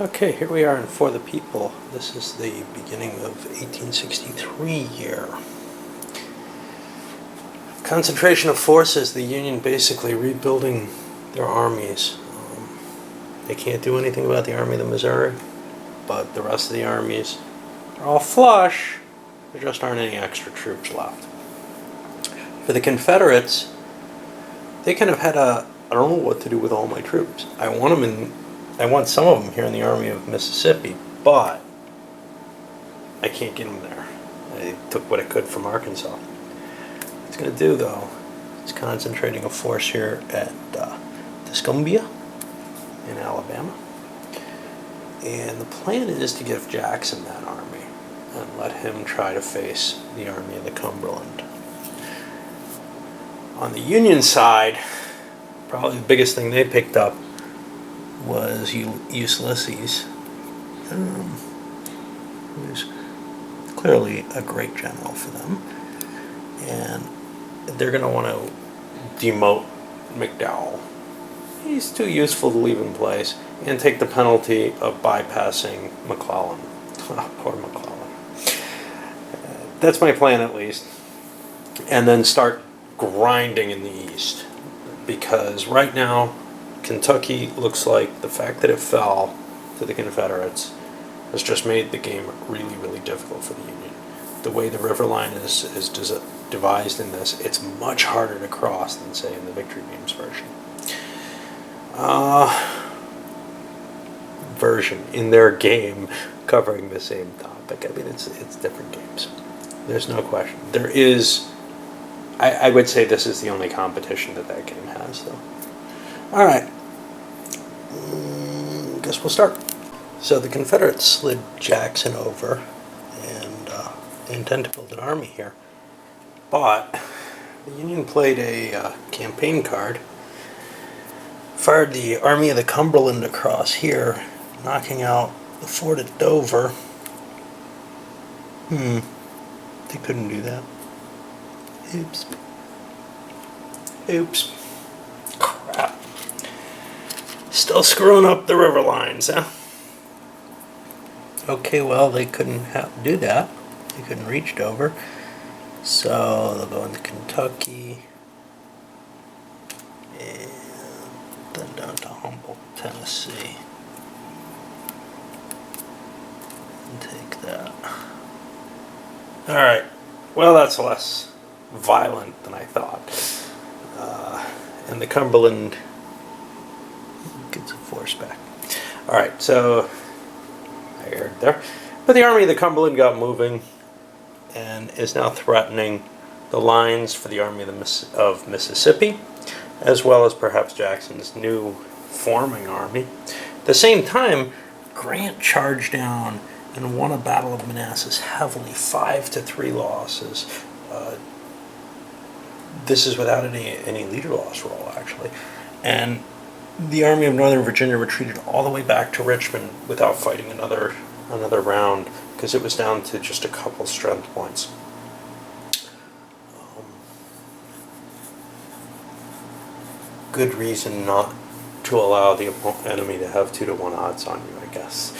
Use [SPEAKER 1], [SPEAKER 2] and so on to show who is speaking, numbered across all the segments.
[SPEAKER 1] Okay, here we are in For the People. This is the beginning of 1863 year. Concentration of forces, the Union basically rebuilding their armies. They can't do anything about the Army of the Missouri, but the rest of the armies are all flush. There just aren't any extra troops left. For the Confederates, they kind of had I don't know what to do with all my troops. I want some of them here in the Army of Mississippi, but I can't get them there. I took what I could from Arkansas. What it's going to do, though, is concentrating a force here at Tuscumbia in Alabama. And the plan is to give Jackson that army and let him try to face the Army of the Cumberland. On the Union side, probably the biggest thing they picked up was Ulysses, who's clearly a great general for them. And they're going to want to demote McDowell. He's too useful to leave in place and take the penalty of bypassing McClellan. Poor McClellan. That's my plan, at least. And then start grinding in the East. Because right now, Kentucky looks like the fact that it fell to the Confederates has just made the game really, really difficult for the Union. The way the river line is devised in this, it's much harder to cross than, say, in the Victory Games version in their game covering the same topic. I mean, it's different games. There's no question. There is. I would say this is the only competition that game has, though. All right. Guess we'll start. So the Confederates slid Jackson over, and they intend to build an army here. But the Union played a campaign card, fired the Army of the Cumberland across here, knocking out the fort at Dover. They couldn't do that. Oops. Crap. Still screwing up the river lines, huh? Okay, well, they couldn't do that. They couldn't reach Dover. So they'll go into Kentucky and then down to Humboldt, Tennessee. And take that. Alright. Well, that's less violent than I thought. And the Cumberland gets a force back. Alright, so I heard there. But the Army of the Cumberland got moving and is now threatening the lines for the Army of Mississippi, as well as perhaps Jackson's new forming army. At the same time, Grant charged down and won a Battle of Manassas heavily, 5-3 losses. This is without any leader loss roll, actually. And the Army of Northern Virginia retreated all the way back to Richmond without fighting another round, because it was down to just a couple strength points. Good reason not to allow the enemy to have 2-to-1 odds on you, I guess,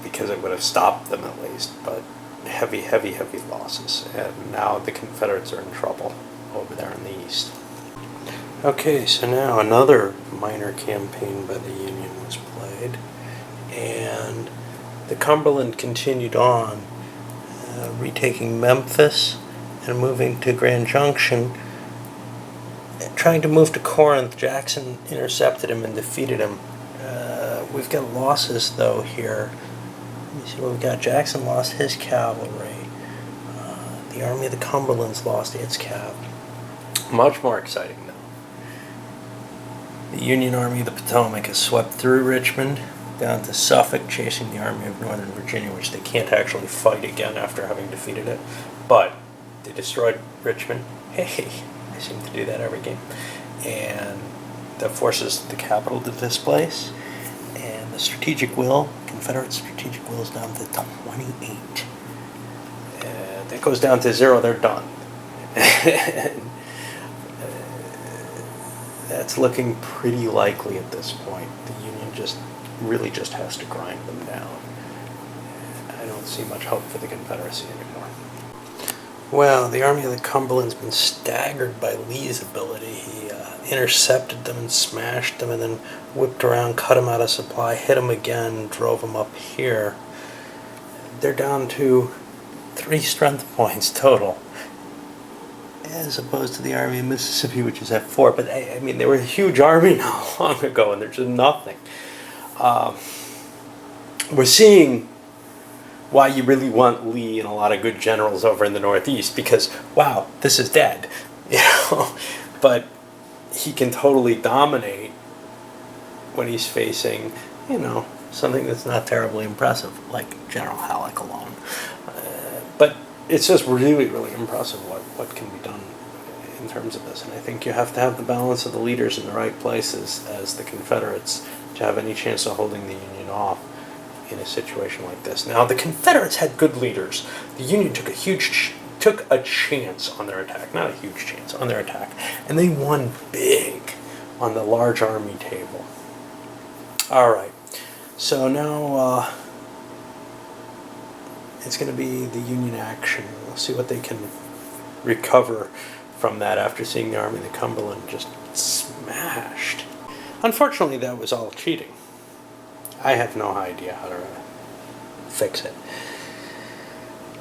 [SPEAKER 1] because it would have stopped them at least. But heavy losses, and now the Confederates are in trouble over there in the East. Okay, so now another minor campaign by the Union was played, and the Cumberland continued on, retaking Memphis and moving to Grand Junction. Trying to move to Corinth, Jackson intercepted him and defeated him. We've got losses, though, here. Let me see what we've got. Jackson lost his cavalry. The Army of the Cumberland's lost its cav. Much more exciting, though. The Union Army of the Potomac has swept through Richmond, down to Suffolk, chasing the Army of Northern Virginia, which they can't actually fight again after having defeated it. But they destroyed Richmond. Hey, I seem to do that every game. And that forces the capital to displace. And the strategic will, Confederate strategic will, is down to 28. That goes down to 0, they're done. That's looking pretty likely at this point. The Union just really just has to grind them down. I don't see much hope for the Confederacy anymore. Well, the Army of the Cumberland's been staggered by Lee's ability. He intercepted them and smashed them and then whipped around, cut them out of supply, hit them again, drove them up here. They're down to 3 strength points total, as opposed to the Army of Mississippi, which is at 4. But I mean, they were a huge army not long ago, and there's just nothing. We're seeing why you really want Lee and a lot of good generals over in the Northeast, because, wow, this is dead. You know? But he can totally dominate when he's facing, you know, something that's not terribly impressive, like General Halleck alone. But it's just really, really impressive what can be done in terms of this. And I think you have to have the balance of the leaders in the right places as the Confederates to have any chance of holding the Union off in a situation like this. Now, the Confederates had good leaders. The Union took a chance on their attack, not a huge chance on their attack, and they won big on the large army table. All right, so now it's going to be the Union action. We'll see what they can recover from that after seeing the Army of the Cumberland just smashed. Unfortunately, that was all cheating. I have no idea how to fix it.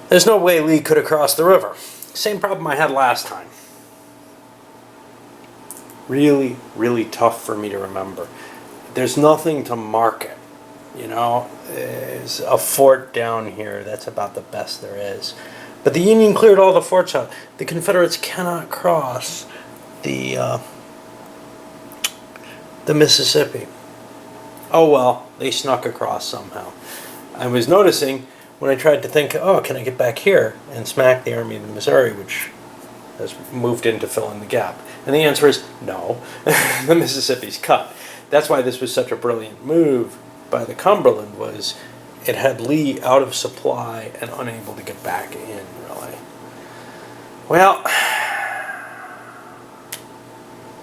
[SPEAKER 1] There's no way Lee could have crossed the river. Same problem I had last time. Really, really tough for me to remember. There's nothing to mark it. You know, there's a fort down here. That's about the best there is. But the Union cleared all the forts out. The Confederates cannot cross the Mississippi. Oh well, they snuck across somehow. I was noticing when I tried to think, oh, can I get back here and smack the Army of the Missouri, which has moved in to fill in the gap? And the answer is no. The Mississippi's cut. That's why this was such a brilliant move by the Cumberland, was it had Lee out of supply and unable to get back in, really. Well,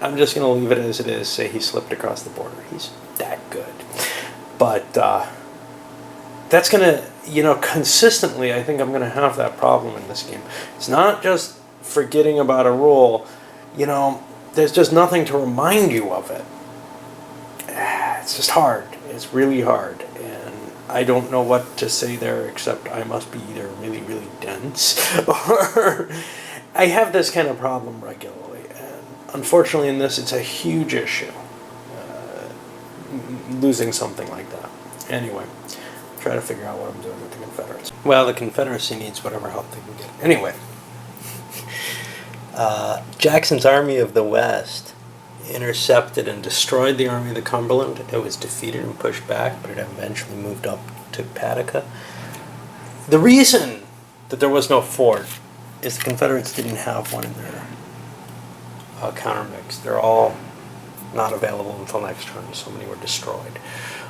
[SPEAKER 1] I'm just going to leave it as it is, say he slipped across the border. He's that good. But that's going to, you know, consistently, I think I'm going to have that problem in this game. It's not just forgetting about a rule. You know, there's just nothing to remind you of it. It's just hard. It's really hard. And I don't know what to say there, except I must be either really, really dense or I have this kind of problem regularly. And unfortunately in this, it's a huge issue. Losing something like that. Anyway, try to figure out what I'm doing with the Confederates. Well, the Confederacy needs whatever help they can get. Anyway, Jackson's Army of the West intercepted and destroyed the Army of the Cumberland. It was defeated and pushed back, but it eventually moved up to Paducah. The reason that there was no fort is the Confederates didn't have one in their countermix. They're all not available until next turn. So many were destroyed.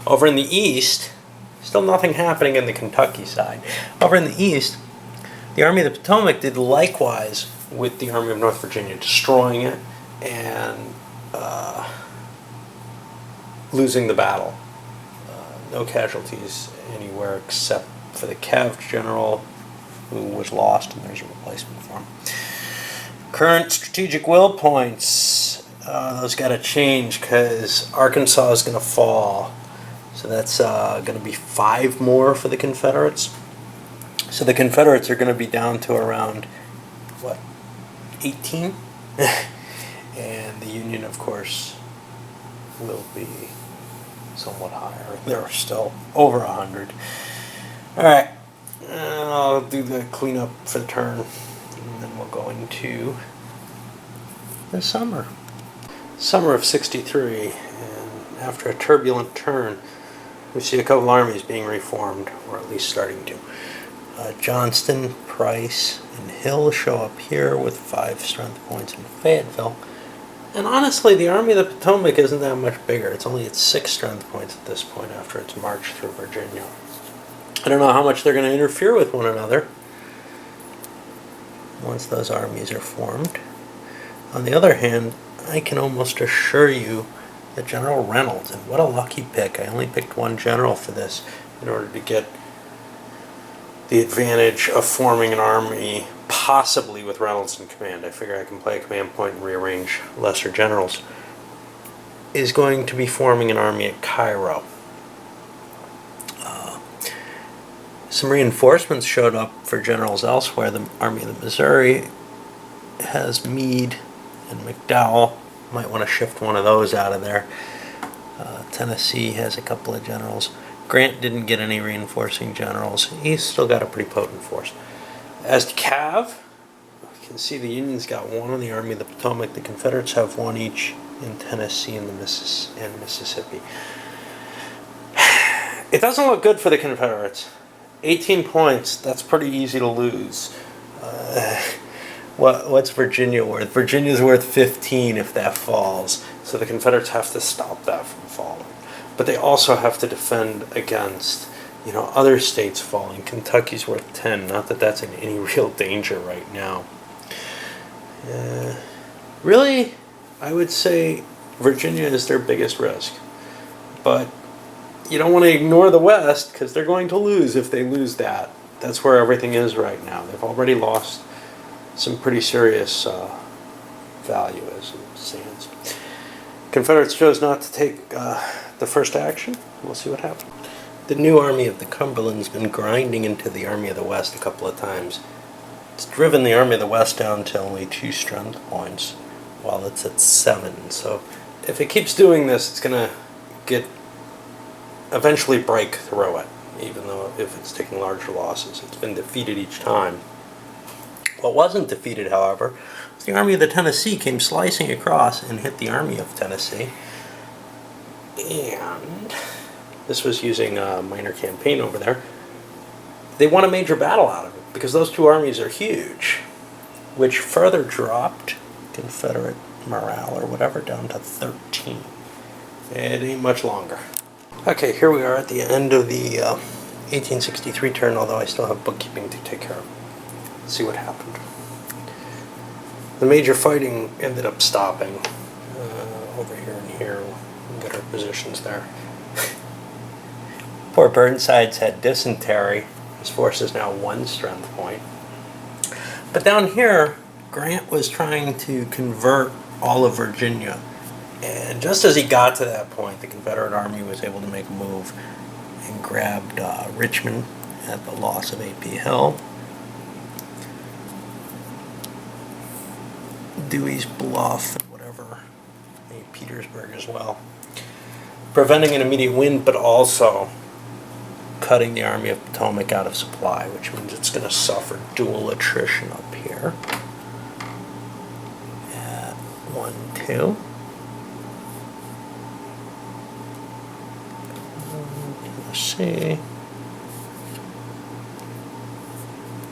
[SPEAKER 1] Over in the east, still nothing happening in the Kentucky side. Over in the east, the Army of the Potomac did likewise with the Army of North Virginia, destroying it and losing the battle. No casualties anywhere except for the Cav general, who was lost, and there's a replacement for him. Current strategic will points. Those got to change because Arkansas is going to fall. So that's going to be 5 more for the Confederates. So the Confederates are going to be down to around, what, 18? And the Union, of course, will be somewhat higher. They're still over 100. All right. I'll do the cleanup for the turn, and then we'll go into the summer. Summer of 63, and after a turbulent turn, we see a couple armies being reformed, or at least starting to. Johnston, Price, and Hill show up here with 5 strength points in Fayetteville. And honestly, the Army of the Potomac isn't that much bigger. It's only at 6 strength points at this point after its march through Virginia. I don't know how much they're going to interfere with one another once those armies are formed. On the other hand, I can almost assure you the General Reynolds, and what a lucky pick. I only picked one general for this in order to get the advantage of forming an army possibly with Reynolds in command. I figure I can play a command point and rearrange lesser generals. Is going to be forming an army at Cairo. Some reinforcements showed up for generals elsewhere. The Army of the Missouri has Meade and McDowell. Might want to shift one of those out of there. Tennessee has a couple of generals. Grant didn't get any reinforcing generals. He's still got a pretty potent force. As to Cav, you can see the Union's got one in the Army of the Potomac. The Confederates have one each in Tennessee and Mississippi. It doesn't look good for the Confederates. 18 points, that's pretty easy to lose. What's Virginia worth? Virginia's worth 15 if that falls. So the Confederates have to stop that from falling. But they also have to defend against, other states falling. Kentucky's worth 10. Not that that's in any real danger right now. Really, I would say Virginia is their biggest risk. But you don't want to ignore the West, because they're going to lose if they lose that. That's where everything is right now. They've already lost some pretty serious value as it stands. Confederates chose not to take the first action. We'll see what happens. The new Army of the Cumberland's been grinding into the Army of the West a couple of times. It's driven the Army of the West down to only 2 strength points, while it's at 7. So if it keeps doing this, it's going to eventually break through it, even though if it's taking larger losses. It's been defeated each time. What wasn't defeated, however, was the Army of the Tennessee came slicing across and hit the Army of Tennessee. And this was using a minor campaign over there. They won a major battle out of it because those two armies are huge, which further dropped Confederate morale or whatever down to 13. It ain't much longer. Okay, here we are at the end of the 1863 turn, although I still have bookkeeping to take care of. Let's see what happened. The major fighting ended up stopping over here and here. We'll get our positions there. Poor Burnside's had dysentery. His force is now 1 strength point. But down here, Grant was trying to convert all of Virginia. And just as he got to that point, the Confederate Army was able to make a move and grabbed Richmond at the loss of A.P. Hill. Dewey's Bluff and whatever, maybe Petersburg as well. Preventing an immediate win, but also cutting the Army of Potomac out of supply, which means it's going to suffer dual attrition up here. At 1-2. Let's see.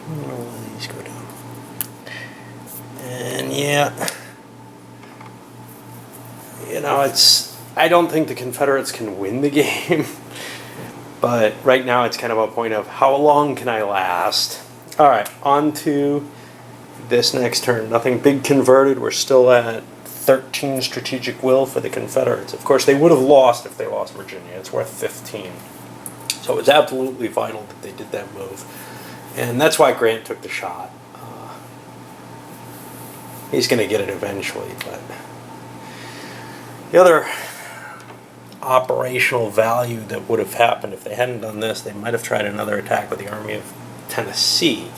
[SPEAKER 1] Where will these go down? And yeah, I don't think the Confederates can win the game, but right now it's kind of a point of how long can I last? All right, on to this next turn. Nothing big converted. We're still at 13 strategic will for the Confederates. Of course, they would have lost if they lost Virginia. It's worth 15. So it was absolutely vital that they did that move. And that's why Grant took the shot. He's going to get it eventually, but the other operational value that would have happened if they hadn't done this, they might have tried another attack with the Army of Tennessee.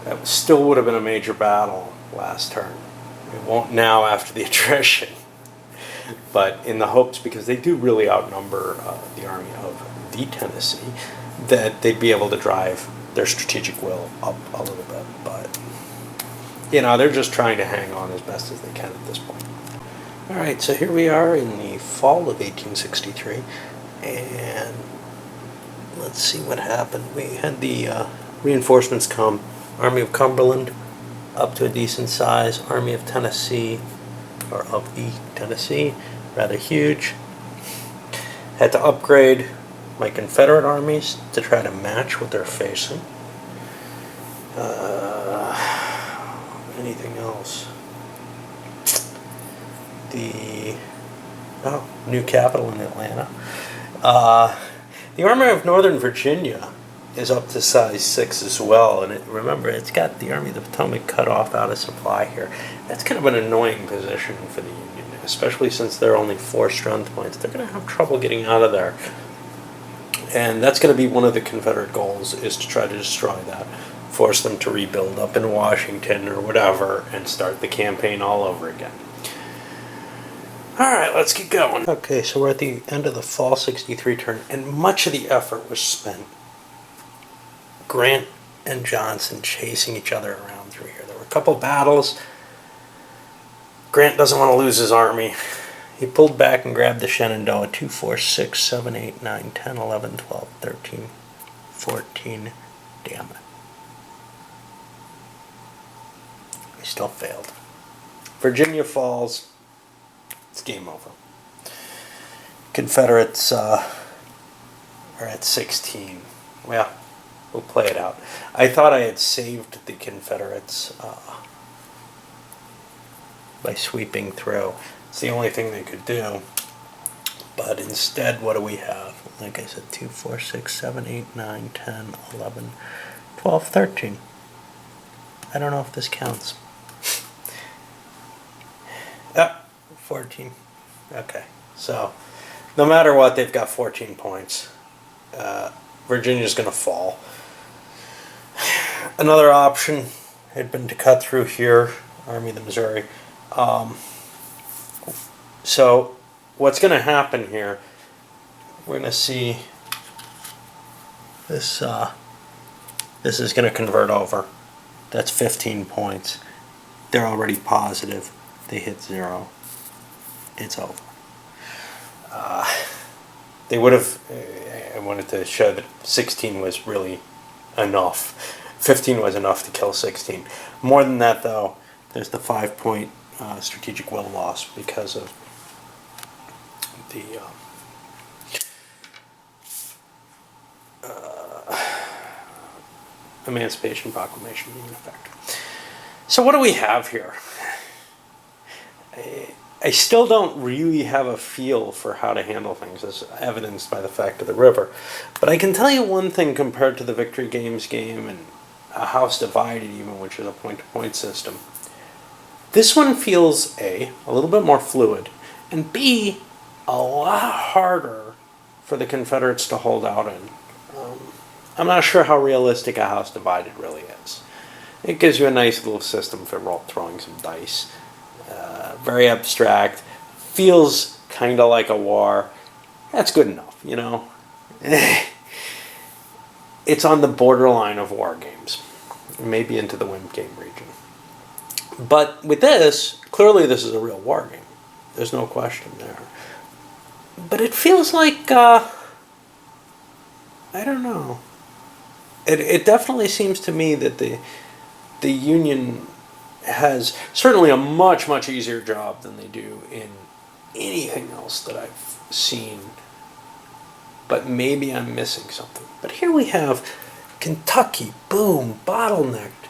[SPEAKER 1] That still would have been a major battle last turn. It won't now after the attrition, but in the hopes, because they do really outnumber the Army of the Tennessee, that they'd be able to drive their strategic will up a little bit, but they're just trying to hang on as best as they can at this point. All right, so here we are in the fall of 1863, and let's see what happened. We had the reinforcements come. Army of Cumberland, up to a decent size. Army of Tennessee, or of the Tennessee, rather huge. Had to upgrade my Confederate armies to try to match what they're facing. Anything else? The Oh, new capital in Atlanta. The Army of Northern Virginia is up to size 6 as well, and remember, it's got the Army of the Potomac cut off out of supply here. That's kind of an annoying position for the Union, especially since they're only 4 strength points. They're going to have trouble getting out of there. And that's going to be one of the Confederate goals, is to try to destroy that, force them to rebuild up in Washington or whatever, and start the campaign all over again. Alright, let's get going. Okay, so we're at the end of the fall 63 turn, and much of the effort was spent Grant and Johnson chasing each other around through here. There were a couple battles. Grant doesn't want to lose his army. He pulled back and grabbed the Shenandoah. 2, 4, 6, 7, 8, 9, 10, 11, 12, 13, 14. Damn it. He still failed. Virginia falls. It's game over. Confederates are at 16. Well, we'll play it out. I thought I had saved the Confederates by sweeping through. It's the only thing they could do. But instead, what do we have? Like I said, 2, 4, 6, 7, 8, 9, 10, 11, 12, 13. I don't know if this counts. 14. Okay, so no matter what, they've got 14 points. Virginia's going to fall. Another option had been to cut through here, Army of the Missouri. So what's going to happen here, we're going to see this, this is going to convert over. That's 15 points. They're already positive. They hit 0. It's over. They would have, I wanted to show that 16 was really enough. 15 was enough to kill 16. More than that, though, there's the 5-point strategic will loss because of the Emancipation Proclamation being in effect. So what do we have here? I still don't really have a feel for how to handle things, as evidenced by the fact of the river. But I can tell you one thing compared to the Victory Games game and a House Divided even, which is a point-to-point system. This one feels A, a little bit more fluid, and B, a lot harder for the Confederates to hold out in. I'm not sure how realistic a House Divided really is. It gives you a nice little system for throwing some dice. Very abstract, feels kind of like a war. That's good enough, you know. It's on the borderline of war games, maybe into the wimp game region. But with this, clearly this is a real war game. There's no question there. But it feels like, I don't know. It definitely seems to me that the Union has certainly a much, much easier job than they do in anything else that I've seen. But maybe I'm missing something. But here we have Kentucky, boom, bottlenecked.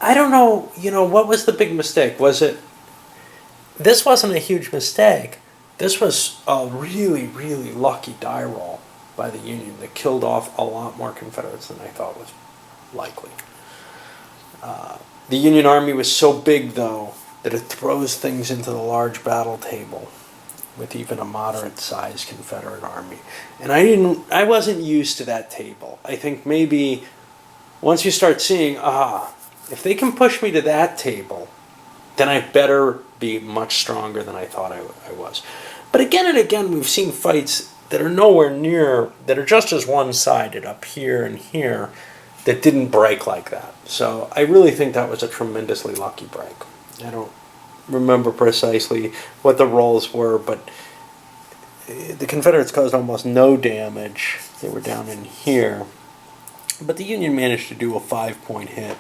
[SPEAKER 1] I don't know, you know, what was the big mistake? This wasn't a huge mistake. This was a really, really lucky die roll by the Union that killed off a lot more Confederates than I thought was likely. The Union Army was so big, though, that it throws things into the large battle table with even a moderate-sized Confederate army. And I wasn't used to that table. I think maybe once you start seeing, if they can push me to that table, then I better be much stronger than I thought I was. But again and again, we've seen fights that are nowhere near, that are just as one-sided up here and here, that didn't break like that. So I really think that was a tremendously lucky break. I don't remember precisely what the rolls were, but the Confederates caused almost no damage. They were down in here. But the Union managed to do a 5-point hit.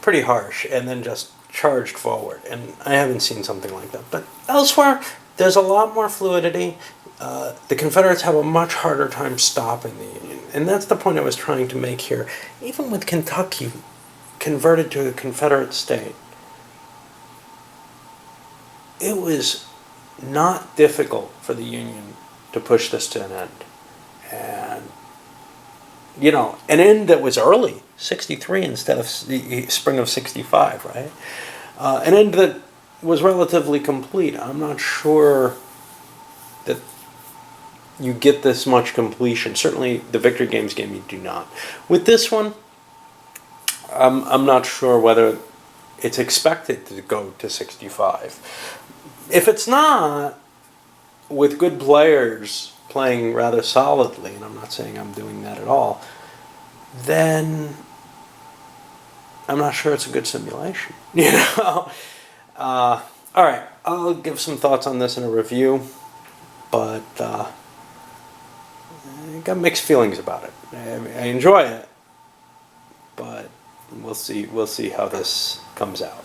[SPEAKER 1] Pretty harsh, and then just charged forward. And I haven't seen something like that. But elsewhere, there's a lot more fluidity. The Confederates have a much harder time stopping the Union. And that's the point I was trying to make here. Even with Kentucky converted to a Confederate state, it was not difficult for the Union to push this to an end. And, you know, an end that was early, 63 instead of spring of 65, right? An end that was relatively complete. I'm not sure that you get this much completion. Certainly the Victory Games game you do not. With this one, I'm not sure whether it's expected to go to 65. If it's not, with good players playing rather solidly, and I'm not saying I'm doing that at all, then I'm not sure it's a good simulation. You know? All right, I'll give some thoughts on this in a review, but I got mixed feelings about it. I enjoy it, but we'll see how this comes out.